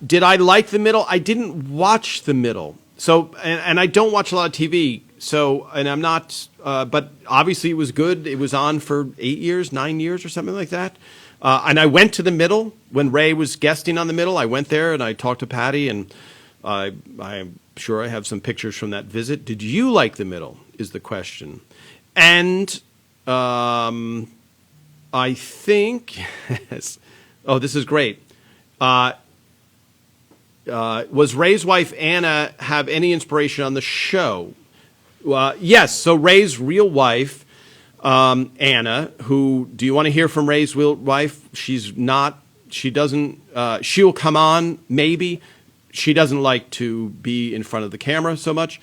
Did I like the middle? I didn't watch the middle. So, and I don't watch a lot of TV, so, and I'm not, but obviously it was good. It was on for 9 years or something like that. And I went to the middle when Ray was guesting on the middle. I went there and I talked to Patty, and I'm sure I have some pictures from that visit. Did you like the middle is the question. And I think, yes. Oh, this is great. Was Ray's wife, Anna, have any inspiration on the show? Yes, so Ray's real wife, Anna, who, do you want to hear from Ray's real wife? She'll come on, maybe. She doesn't like to be in front of the camera so much.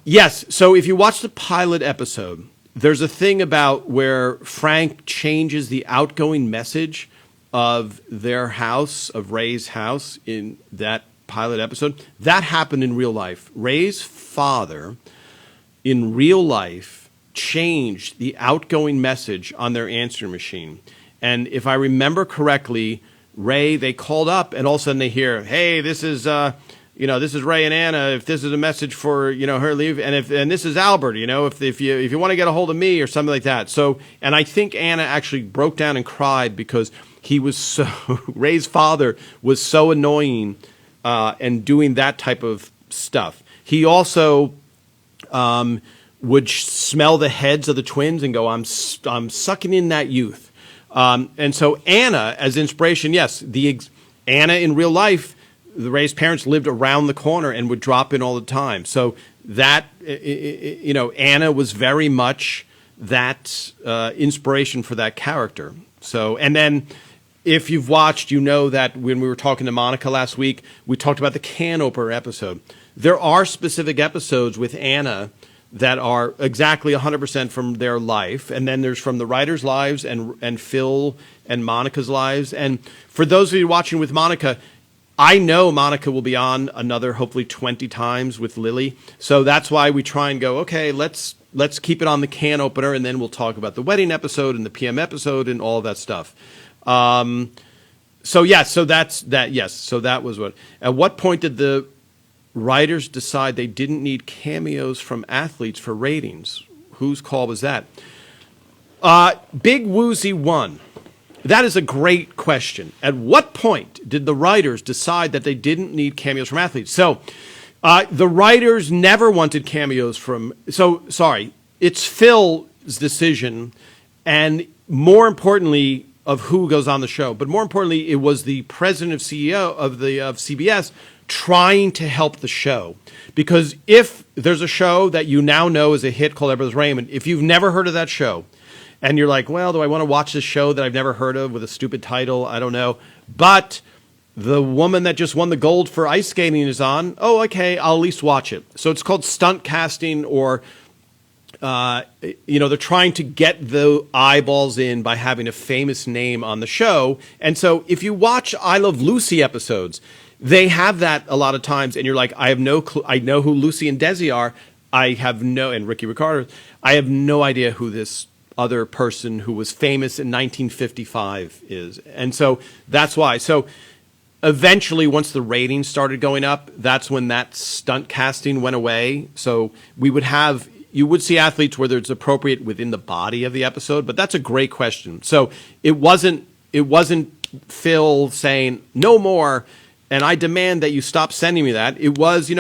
Yes, so if you watch the pilot episode, there's a thing about where Frank changes the outgoing message of their house, of Ray's house, in that pilot episode. That happened in real life. Ray's father, in real life, changed the outgoing message on their answering machine. And if I remember correctly, Ray, they called up, and all of a sudden they hear, "Hey, this is this is Ray and Anna. If this is a message for her leave, and this is Albert. If you want to get a hold of me or something like that." So, and I think Anna actually broke down and cried because he was so Ray's father was so annoying and doing that type of stuff. He also would smell the heads of the twins and go, I'm sucking in that youth. And so Anna, as inspiration, yes, Anna in real life, the Ray's parents lived around the corner and would drop in all the time. So that, Anna was very much that inspiration for that character. So, and then if you've watched, you know that when we were talking to Monica last week, we talked about the can opener episode. There are specific episodes with Anna that are exactly 100% from their life. And then there's from the writers' lives and Phil and Monica's lives. And for those of you watching with Monica, I know Monica will be on another, hopefully 20 times with Lily. So that's why we try and go, okay, let's keep it on the can opener, and then we'll talk about the wedding episode and the PM episode and all of that stuff. So that's that. Yes. So that was what, at what point did the writers decide they didn't need cameos from athletes for ratings? Whose call was that? Big Woozy 1. That is a great question. At what point did the writers decide that they didn't need cameos from athletes? So the writers never wanted cameos from... So, sorry, it's Phil's decision, and more importantly, of who goes on the show. But more importantly, it was the president of CEO of CBS trying to help the show. Because if there's a show that you now know is a hit called Everybody's Raymond, if you've never heard of that show, and you're like, well, do I want to watch this show that I've never heard of with a stupid title? I don't know. But the woman that just won the gold for ice skating is on. Oh, okay, I'll at least watch it. So it's called stunt casting, or, they're trying to get the eyeballs in by having a famous name on the show. And so if you watch I Love Lucy episodes, they have that a lot of times. And you're like, I have no clue. I know who Lucy and Desi are. And Ricky Ricardo. I have no idea who this other person who was famous in 1955 is. And so that's why. So eventually, once the ratings started going up, that's when that stunt casting went away. So you would see athletes whether it's appropriate within the body of the episode, but that's a great question. So it wasn't Phil saying no more, and I demand that you stop sending me that. It was,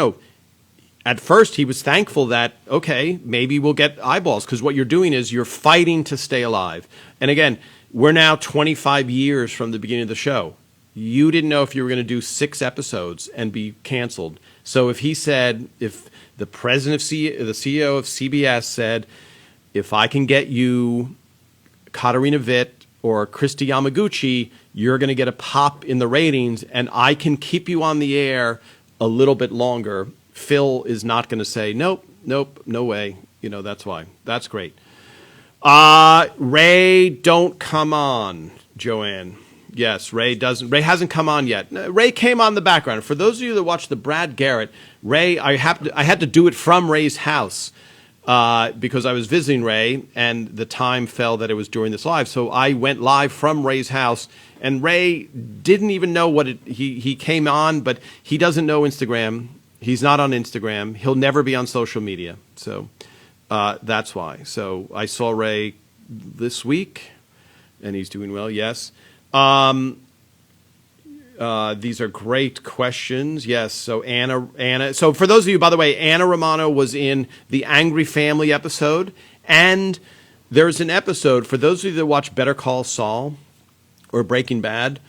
at first, he was thankful that, okay, maybe we'll get eyeballs, because what you're doing is you're fighting to stay alive. And again, we're now 25 years from the beginning of the show. You didn't know if you were going to do 6 episodes and be canceled. So if the president of the CEO of CBS said, if I can get you Katarina Witt or Christy Yamaguchi, you're going to get a pop in the ratings, and I can keep you on the air a little bit longer, Phil is not going to say, nope, no way. That's why. That's great. Ray, don't come on, Joanne. Yes, Ray hasn't come on yet. Ray came on the background. For those of you that watched the Brad Garrett, Ray, I had to do it from Ray's house because I was visiting Ray, and the time fell that it was during this live. So I went live from Ray's house, and Ray didn't even know he came on, but he doesn't know Instagram. He's not on Instagram. He'll never be on social media. So that's why. So I saw Ray this week, and he's doing well, yes. These are great questions. Yes, so Anna. So for those of you, by the way, Anna Romano was in the Angry Family episode, and there's an episode, for those of you that watch Better Call Saul or Breaking Bad,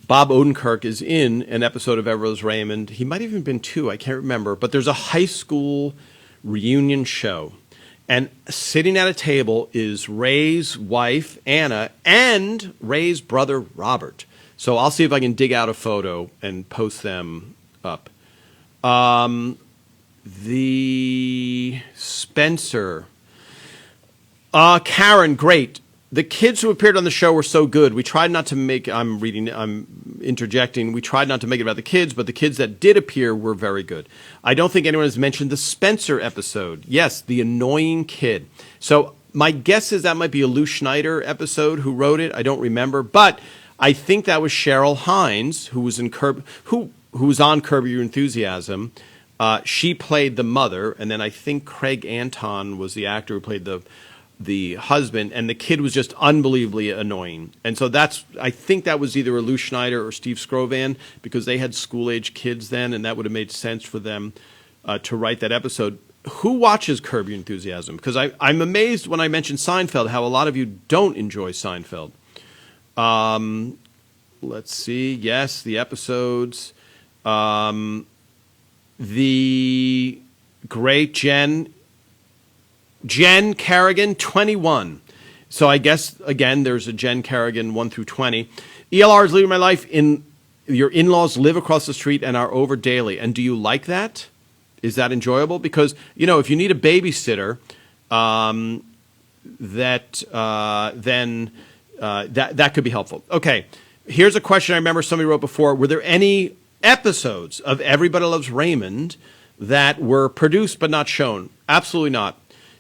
Bob Odenkirk is in an episode of Everybody's Raymond. He might have even been 2, I can't remember. But there's a high school reunion show. And sitting at a table is Ray's wife, Anna, and Ray's brother, Robert. So I'll see if I can dig out a photo and post them up. The Spencer. Karen, great. The kids who appeared on the show were so good. We tried not to make, I'm interjecting. We tried not to make it about the kids, but the kids that did appear were very good. I don't think anyone has mentioned the Spencer episode. Yes, the annoying kid. So my guess is that might be a Lou Schneider episode who wrote it. I don't remember, but I think that was Cheryl Hines, who was who was on Curb Your Enthusiasm. She played the mother, and then I think Craig Anton was the actor who played the husband, and the kid was just unbelievably annoying. And so I think that was either a Lou Schneider or Steve Scrovan, because they had school-age kids then, and that would have made sense for them to write that episode. Who watches Curb Your Enthusiasm? Because I'm amazed when I mention Seinfeld how a lot of you don't enjoy Seinfeld. Let's see. Yes, the episodes. The great Jen Carrigan, 21. So I guess, again, there's a Jen Carrigan 1 through 20. ELR is leading my life. Your in-laws live across the street and are over daily. And do you like that? Is that enjoyable? Because, if you need a babysitter, then that could be helpful. Okay, here's a question I remember somebody wrote before. Were there any episodes of Everybody Loves Raymond that were produced but not shown? Absolutely not.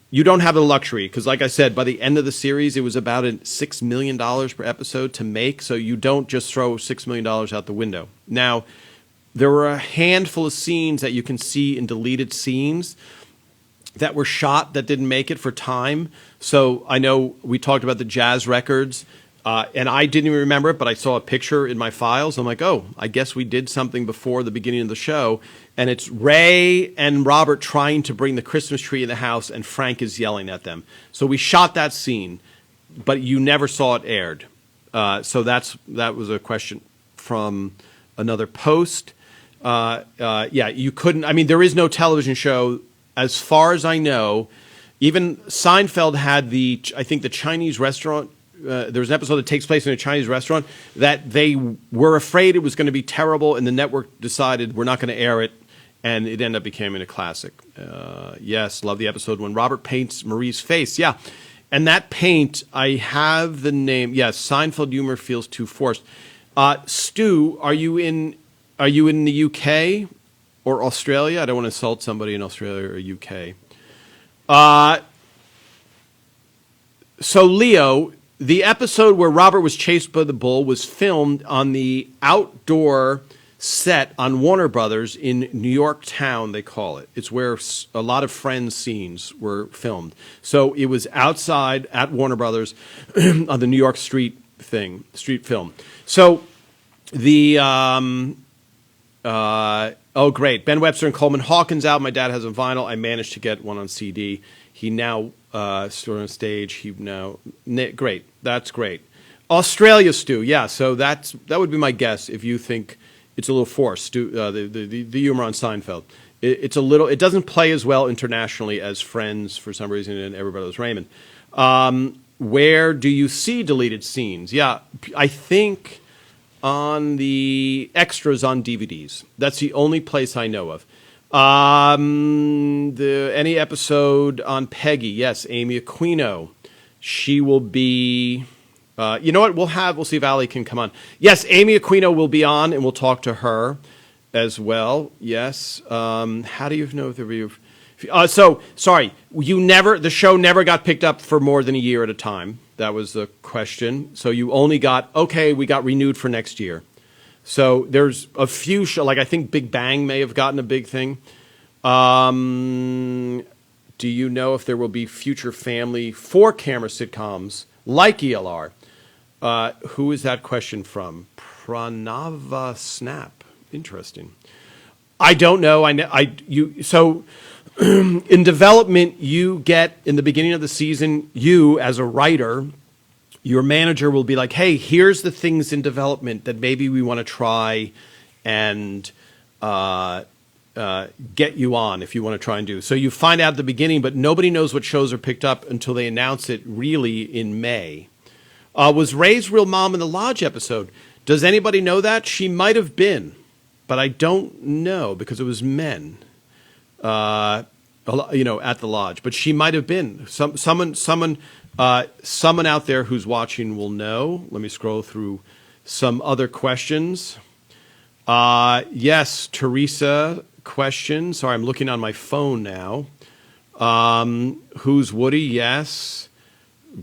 You don't have the luxury because, like I said, by the end of the series, it was about $6 million per episode to make, so you don't just throw $6 million out the window. Now, there were a handful of scenes that you can see in deleted scenes that were shot that didn't make it for time. So I know we talked about the jazz records, and I didn't even remember it, but I saw a picture in my files. I'm like, oh, I guess we did something before the beginning of the show. And it's Ray and Robert trying to bring the Christmas tree in the house, and Frank is yelling at them. So we shot that scene, but you never saw it aired. So that was a question from another post. Yeah, you couldn't. I mean, there is no television show, as far as I know. Even Seinfeld had I think the Chinese restaurant. There was an episode that takes place in a Chinese restaurant that they were afraid it was going to be terrible, and the network decided we're not going to air it, and it ended up becoming a classic. Yes, love the episode when Robert paints Marie's face. Yeah, and that paint, I have the name. Yes, Seinfeld humor feels too forced. Stu, are you in the UK or Australia? I don't want to insult somebody in Australia or UK. So Leo, the episode where Robert was chased by the bull was filmed on the outdoor set on Warner Brothers in New York Town, they call it. It's where a lot of Friends scenes were filmed. So it was outside at Warner Brothers on the New York street film. So the, oh great, Ben Webster and Coleman Hawkins out. My dad has a vinyl. I managed to get one on CD. He now stored on stage. Great. That's great. Australia, Stu. Yeah, so that would be my guess if you think it's a little forced. Stu, the humor on Seinfeld. It's a little. It doesn't play as well internationally as Friends for some reason and Everybody Loves Raymond. Where do you see deleted scenes? Yeah, I think on the extras on DVDs. That's the only place I know of. Any episode on Peggy? Yes, Amy Aquino. She will be. You know what? We'll see if Allie can come on. Yes, Amy Aquino will be on, and we'll talk to her as well. Yes. How do you know if there will be? So sorry, the show never got picked up for more than a year at a time. That was the question. So you only got we got renewed for next year. So there's a few like I think Big Bang may have gotten a big thing. Do you know if there will be future family 4-camera sitcoms like ELR? Who is that question from? Pranava Snap. Interesting. I don't know. So in development, you get in the beginning of the season, you as a writer, your manager will be like, hey, here's the things in development that maybe we want to try and get you on if you want to try and do. So you find out at the beginning, but nobody knows what shows are picked up until they announce it really in May. Was Ray's real mom in the Lodge episode? Does anybody know that? She might have been, but I don't know because it was men, at the Lodge. But she might have been. Someone Someone out there who's watching will know. Let me scroll through some other questions. Yes, Teresa question. Sorry, I'm looking on my phone now. Who's Woody? Yes.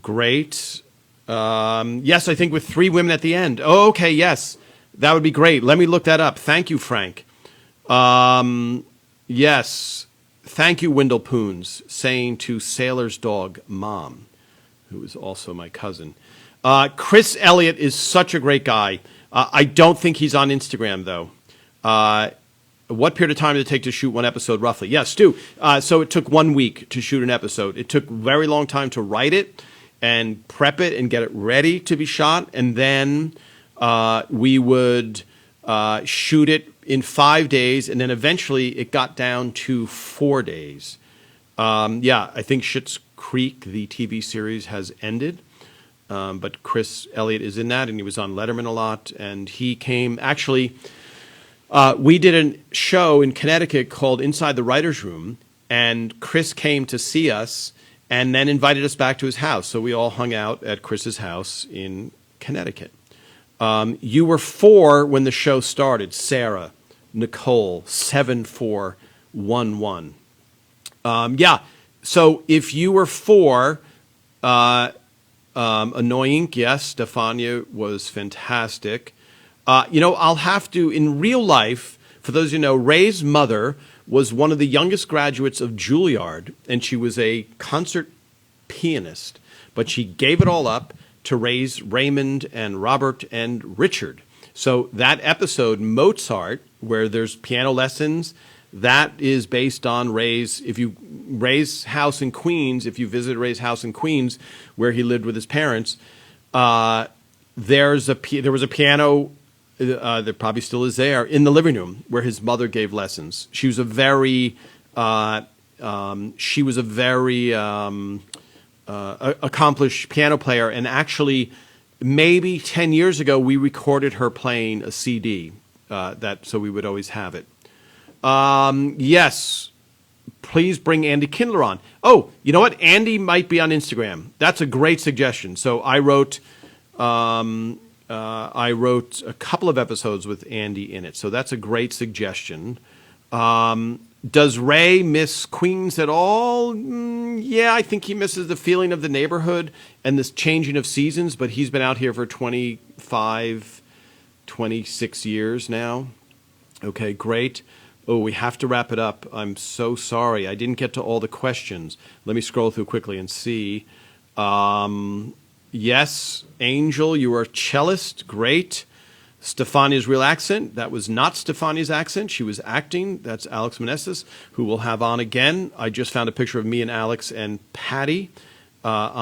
Great. Yes, I think with 3 women at the end. Oh, okay, yes. That would be great. Let me look that up. Thank you, Frank. Yes. Thank you, Wendell Poons, saying to Sailor's dog, Mom, who is also my cousin. Chris Elliott is such a great guy. I don't think he's on Instagram, though. What period of time did it take to shoot one episode, roughly? Yes, Stu. So it took 1 week to shoot an episode. It took a very long time to write it and prep it and get it ready to be shot. And then we would shoot it in 5 days. And then eventually it got down to 4 days. Yeah, I think Schitt's Creek, the TV series, has ended. But Chris Elliott is in that, and he was on Letterman a lot. And he came, actually, we did a show in Connecticut called Inside the Writer's Room, and Chris came to see us and then invited us back to his house. So we all hung out at Chris's house in Connecticut. You were 4 when the show started, Sarah, Nicole, 7411. Yeah, so if you were 4, annoying, yes, Stefania was fantastic. I'll have to, in real life, for those who know, Ray's mother was one of the youngest graduates of Juilliard, and she was a concert pianist, but she gave it all up to raise Raymond and Robert and Richard. So that episode, Mozart, where there's piano lessons, that is based on Ray's house in Queens. If you visit Ray's house in Queens, where he lived with his parents, there was a piano. There probably still is there in the living room where his mother gave lessons. She was a very accomplished piano player, and actually, maybe 10 years ago, we recorded her playing a CD. So we would always have it. Yes, please bring Andy Kindler on. Oh, you know what? Andy might be on Instagram. That's a great suggestion. So I wrote a couple of episodes with Andy in it. So that's a great suggestion. Does Ray miss Queens at all? Yeah, I think he misses the feeling of the neighborhood and this changing of seasons, but he's been out here for 25, 26 years now. Okay, great. Oh, we have to wrap it up. I'm so sorry. I didn't get to all the questions. Let me scroll through quickly and see. Yes, Angel, you are a cellist. Great. Stefania's real accent. That was not Stefania's accent. She was acting. That's Alex Meneses, who we'll have on again. I just found a picture of me and Alex and Patty at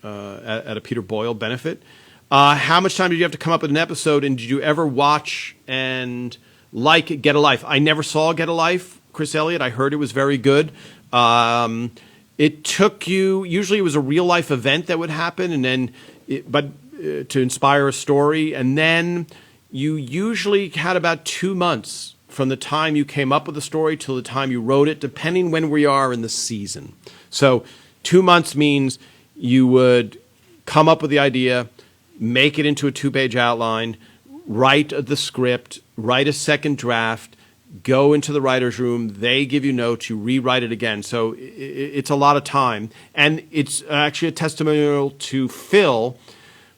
a Peter Boyle benefit. How much time did you have to come up with an episode, and did you ever watch and like Get a Life? I never saw Get a Life, Chris Elliott. I heard it was very good. It took you, usually it was a real life event that would happen, and then, to inspire a story, and then you usually had about 2 months from the time you came up with the story till the time you wrote it, depending when we are in the season. So 2 months means you would come up with the idea, make it into a 2-page outline, write the script, write a second draft, go into the writer's room, they give you notes, you rewrite it again. So it's a lot of time. And it's actually a testimonial to Phil,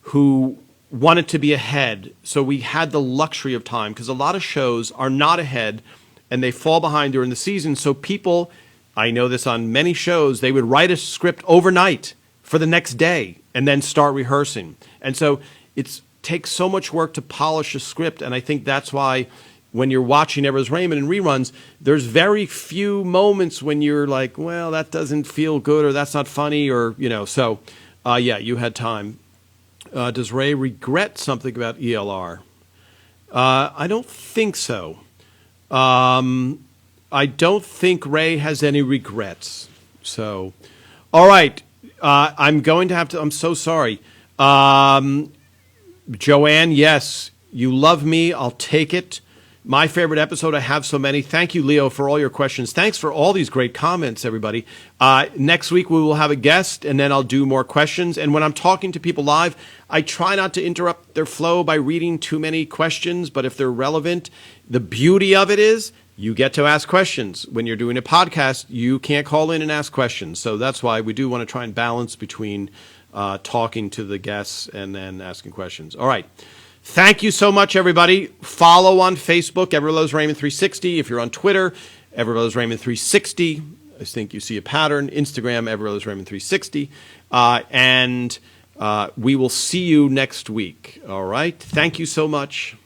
who wanted to be ahead. So we had the luxury of time, because a lot of shows are not ahead and they fall behind during the season. So people, I know this on many shows, they would write a script overnight for the next day and then start rehearsing. And so it takes so much work to polish a script. And I think that's why when you're watching Ever's Raymond in reruns, there's very few moments when you're like, well, that doesn't feel good, or that's not funny, or, so yeah, you had time. Does Ray regret something about ELR? I don't think so. I don't think Ray has any regrets. So, all right. I'm going to have to, I'm so sorry. Joanne, yes, you love me. I'll take it. My favorite episode, I have so many. Thank you, Leo, for all your questions. Thanks for all these great comments, everybody. Next week, we will have a guest, and then I'll do more questions. And when I'm talking to people live, I try not to interrupt their flow by reading too many questions, but if they're relevant, the beauty of it is you get to ask questions. When you're doing a podcast, you can't call in and ask questions. So that's why we do want to try and balance between talking to the guests and then asking questions. All right. Thank you so much, everybody. Follow on Facebook, Everybody Loves Raymond 360. If you're on Twitter, Everybody Loves Raymond 360. I think you see a pattern. Instagram, Everybody Loves Raymond 360. And we will see you next week. All right. Thank you so much.